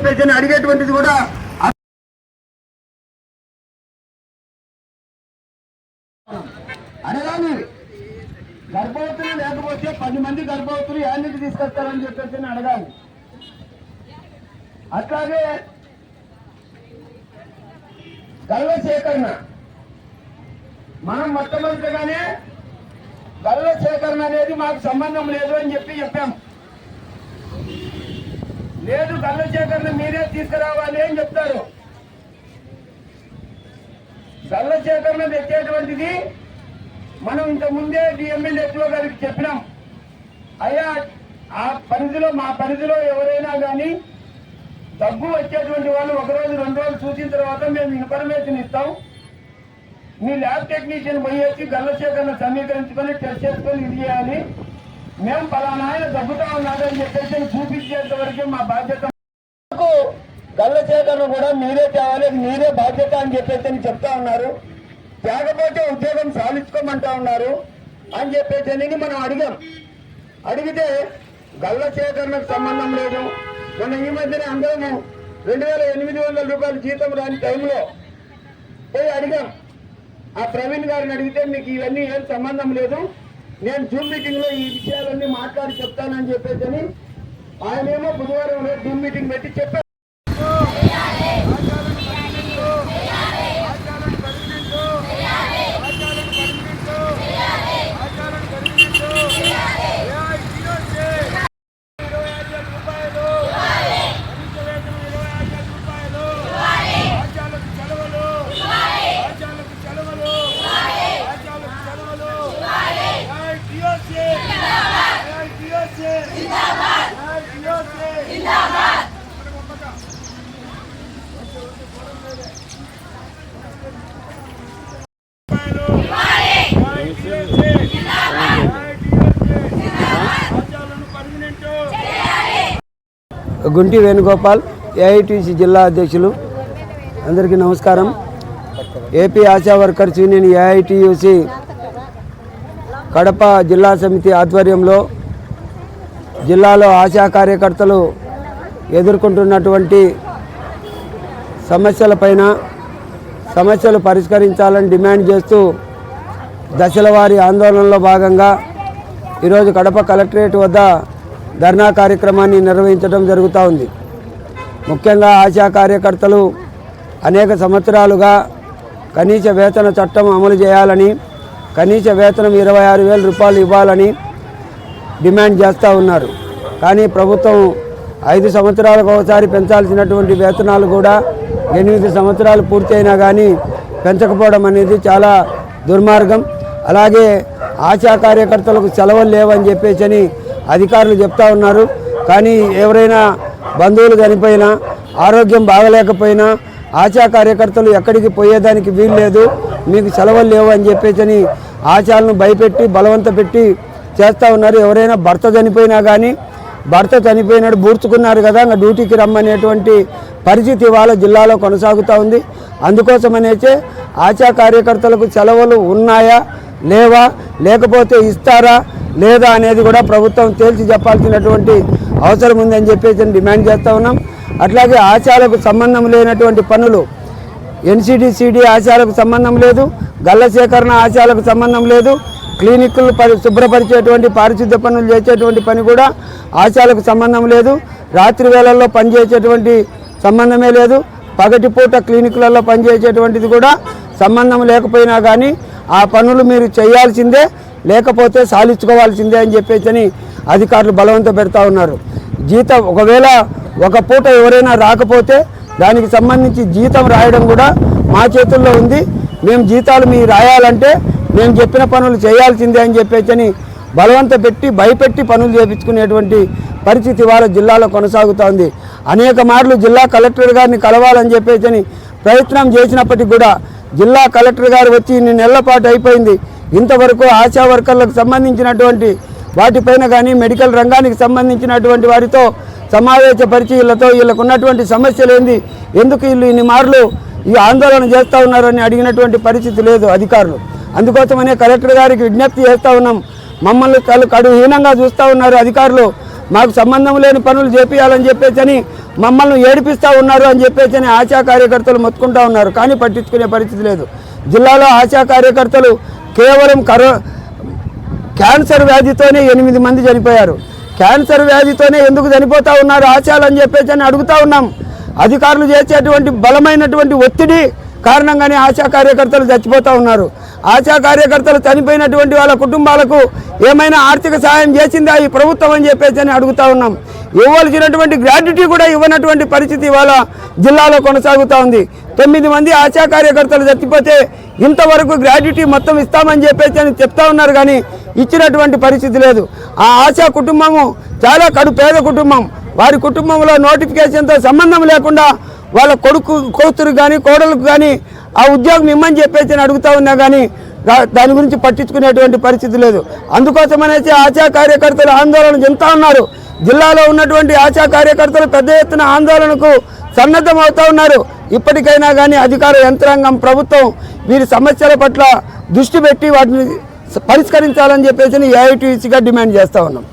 చెప్పేసి అడిగేటువంటిది కూడా అడగాలి. గర్భవతులు లేకపోతే 10 మంది గర్భవతులు యానికి తీసుకొస్తారని చెప్పేసి అడగాలి. అట్లాగే గల్ల సేకరణ మనం మొట్టమొదటిగానే గల్ల సేకరణ అనేది మాకు సంబంధం లేదు అని చెప్పాం. లేదు గల్ల సేకరణ మీరే తీసుకురావాలి అని చెప్తారు. గల్ల సేకరణ తెచ్చేటువంటిది మనం ఇంతకుముందే డిఎంఎల్ఏఓ గారికి చెప్పినాం. అయ్యా ఆ పరిధిలో మా పరిధిలో ఎవరైనా కానీ దగ్గు వచ్చేటువంటి వాళ్ళు 1 రోజు 2 రోజులు చూసిన తర్వాత మేము ఇన్ఫర్మేషన్ ఇస్తాం. మీ ల్యాబ్ టెక్నీషియన్ పోయేసి గల్ల సేకరణ సమీకరించుకొని టెస్ట్ చేసుకొని ఇది చేయాలి. మేము పలానా ఆయన దగ్గుతా ఉన్నాడని చెప్పేసి చూపించేంత వరకే మా బాధ్యత. గల్ల సేకరణ కూడా మీరే తేవాలి, మీరే బాధ్యత అని చెప్పేసి చెప్తా ఉన్నారు. తేకపోతే ఉద్యోగం సాధించుకోమంటా ఉన్నారు అని చెప్పేసి మనం అడిగితే గల్ల సేకరణకు సంబంధం లేదు. మన ఈ మధ్యనే అందరము 2800 రూపాయలు జీతం రాని టైంలో పోయి అడిగాం. ఆ ప్రవీణ్ గారిని అడిగితే మీకు ఇవన్నీ ఏం సంబంధం లేదు, నేను జూమ్ మీటింగ్ లో ఈ విషయాలన్నీ మాట్లాడి చెప్తానని చెప్పేసి ఆయనేమో బుధవారం జూమ్ మీటింగ్ పెట్టి చెప్పారు. గుంటి వేణుగోపాల్, ఏఐటీసీ జిల్లా అధ్యక్షులు. అందరికీ నమస్కారం. AP ASHA workers union AITUC Kadapa జిల్లా సమితి ఆధ్వర్యంలో జిల్లాలో ఆశా కార్యకర్తలు ఎదుర్కొంటున్నటువంటి సమస్యలు పరిష్కరించాలని డిమాండ్ చేస్తూ దశల వారీ ఆందోళనలో భాగంగా ఈరోజు కడప కలెక్టరేట్ వద్ద ధర్నా కార్యక్రమాన్ని నిర్వహించడం జరుగుతూ ఉంది. ముఖ్యంగా ఆశా కార్యకర్తలు అనేక సంవత్సరాలుగా కనీస వేతన చట్టం అమలు చేయాలని, కనీస వేతనం 26,000 రూపాయలు ఇవ్వాలని డిమాండ్ చేస్తూ ఉన్నారు. కానీ ప్రభుత్వం 5 సంవత్సరాలకు ఒకసారి పెంచాల్సినటువంటి వేతనాలు కూడా 8 సంవత్సరాలు పూర్తయినా కానీ పెంచకపోవడం అనేది చాలా దుర్మార్గం. అలాగే ఆశా కార్యకర్తలకు సెలవులు లేవని చెప్పేసి అధికారులు చెప్తా ఉన్నారు. కానీ ఎవరైనా బంధువులు చనిపోయినా, ఆరోగ్యం బాగలేకపోయినా ఆశా కార్యకర్తలు ఎక్కడికి పోయేదానికి వీలు లేదు, మీకు సెలవులు లేవు అని చెప్పేసి ఆశాలను భయపెట్టి బలవంత పెట్టి చేస్తూ ఉన్నారు. ఎవరైనా భర్త చనిపోయినా కానీ భర్త చనిపోయినాడు బూర్చుకున్నారు కదా ఇంకా డ్యూటీకి రమ్మనేటువంటి పరిస్థితి వాళ్ళ జిల్లాలో కొనసాగుతూ ఉంది. అందుకోసమనేసే ఆశా కార్యకర్తలకు సెలవులు ఉన్నాయా లేవా, లేకపోతే ఇస్తారా లేదా అనేది కూడా ప్రభుత్వం తేల్చి చెప్పాల్సినటువంటి అవసరం ఉందని చెప్పేసి డిమాండ్ చేస్తూ ఉన్నాం. అట్లాగే ఆశాలకు సంబంధం లేనటువంటి పనులు, ఎన్సిడిసిడి ఆశాలకు సంబంధం లేదు, గల్ల సేకరణ ఆశాలకు సంబంధం లేదు, క్లినిక్లు శుభ్రపరిచేటువంటి పారిశుద్ధ్య పనులు చేసేటువంటి పని కూడా ఆశాలకు సంబంధం లేదు, రాత్రి వేళల్లో పనిచేసేటువంటి సంబంధమే లేదు, పగటిపూట క్లినిక్లలో పనిచేసేటువంటిది కూడా సంబంధం లేకపోయినా కానీ ఆ పనులు మీరు చేయాల్సిందే, లేకపోతే సాధించుకోవాల్సిందే అని చెప్పేసి అధికారులు బలవంత పెడతా ఉన్నారు. జీతం ఒకవేళ ఒక పూట ఎవరైనా రాకపోతే దానికి సంబంధించి జీతం రాయడం కూడా మా చేతుల్లో ఉంది. మేము జీతాలు మీరు రాయాలంటే మేము చెప్పిన పనులు చేయాల్సిందే అని చెప్పేసి బలవంత పెట్టి భయపెట్టి పనులు చేయించుకునేటువంటి పరిస్థితి వాళ్ళ జిల్లాలో కొనసాగుతూ ఉంది. అనేక మార్లు జిల్లా కలెక్టర్ గారిని కలవాలని చెప్పేసి ప్రయత్నం చేసినప్పటికీ కూడా జిల్లా కలెక్టర్ గారు వచ్చి ఇన్ని నెలల పాటు అయిపోయింది, ఇంతవరకు ఆశా వర్కర్లకు సంబంధించినటువంటి వాటిపైన కానీ మెడికల్ రంగానికి సంబంధించినటువంటి వారితో సమావేశపరిచి వీళ్ళకు ఉన్నటువంటి సమస్యలు ఏంది, ఎందుకు వీళ్ళు ఇన్ని మార్లు ఈ ఆందోళన చేస్తూ ఉన్నారని అడిగినటువంటి పరిస్థితి లేదు అధికారులు. అందుకోసమనే కలెక్టర్ గారికి విజ్ఞప్తి చేస్తూ ఉన్నాం. మమ్మల్ని కడుహీనంగా చూస్తూ ఉన్నారు అధికారులు. మాకు సంబంధం లేని పనులు చేపియాలని చెప్పేసి మమ్మల్ని ఏడిపిస్తూ ఉన్నారు అని చెప్పేసి ఆశా కార్యకర్తలు మొత్తుకుంటూ ఉన్నారు. కానీ పట్టించుకునే పరిస్థితి లేదు. జిల్లాలో ఆశా కార్యకర్తలు కేవలం క్యాన్సర్ వ్యాధితోనే 8 మంది చనిపోయారు. క్యాన్సర్ వ్యాధితోనే ఎందుకు చనిపోతూ ఉన్నారు ఆశాలు అని చెప్పేసి అడుగుతూ ఉన్నాం. అధికారులు చేసేటువంటి బలమైనటువంటి ఒత్తిడి కారణంగానే ఆశా కార్యకర్తలు చచ్చిపోతూ ఉన్నారు. ఆశా కార్యకర్తలు చనిపోయినటువంటి వాళ్ళ కుటుంబాలకు ఏమైనా ఆర్థిక సహాయం చేసిందా ఈ ప్రభుత్వం అని చెప్పేసి అడుగుతూ ఉన్నాం. ఇవ్వాల్సినటువంటి గ్రాట్యుటీ కూడా ఇవ్వనటువంటి పరిస్థితి ఇవాళ జిల్లాలో కొనసాగుతూ ఉంది. 9 మంది ఆశా కార్యకర్తలు చచ్చిపోతే ఇంతవరకు గ్రాట్యుటీ మొత్తం ఇస్తామని చెప్పేసి చెప్తా ఉన్నారు, కానీ ఇచ్చినటువంటి పరిస్థితి లేదు. ఆ ఆశా కుటుంబము చాలా పేద కుటుంబం. వారి కుటుంబంలో నోటిఫికేషన్తో సంబంధం లేకుండా వాళ్ళ కొడుకు కూతురు కానీ కోడలకు కానీ ఆ ఉద్యోగం ఇమ్మని చెప్పేసి అడుగుతూ ఉన్నా కానీ దాని గురించి పట్టించుకునేటువంటి పరిస్థితి లేదు. అందుకోసమనేసి ఆశా కార్యకర్తలు ఆందోళన చెందుతూ ఉన్నారు. జిల్లాలో ఉన్నటువంటి ఆశా కార్యకర్తలు పెద్ద ఎత్తున ఆందోళనకు సన్నద్ధం అవుతూ ఉన్నారు. ఇప్పటికైనా కానీ అధికార యంత్రాంగం ప్రభుత్వం వీరి సమస్యల పట్ల దృష్టి పెట్టి వాటిని పరిష్కరించాలని చెప్పేసి ఏఐటీయూసీగా డిమాండ్ చేస్తూ ఉన్నాం.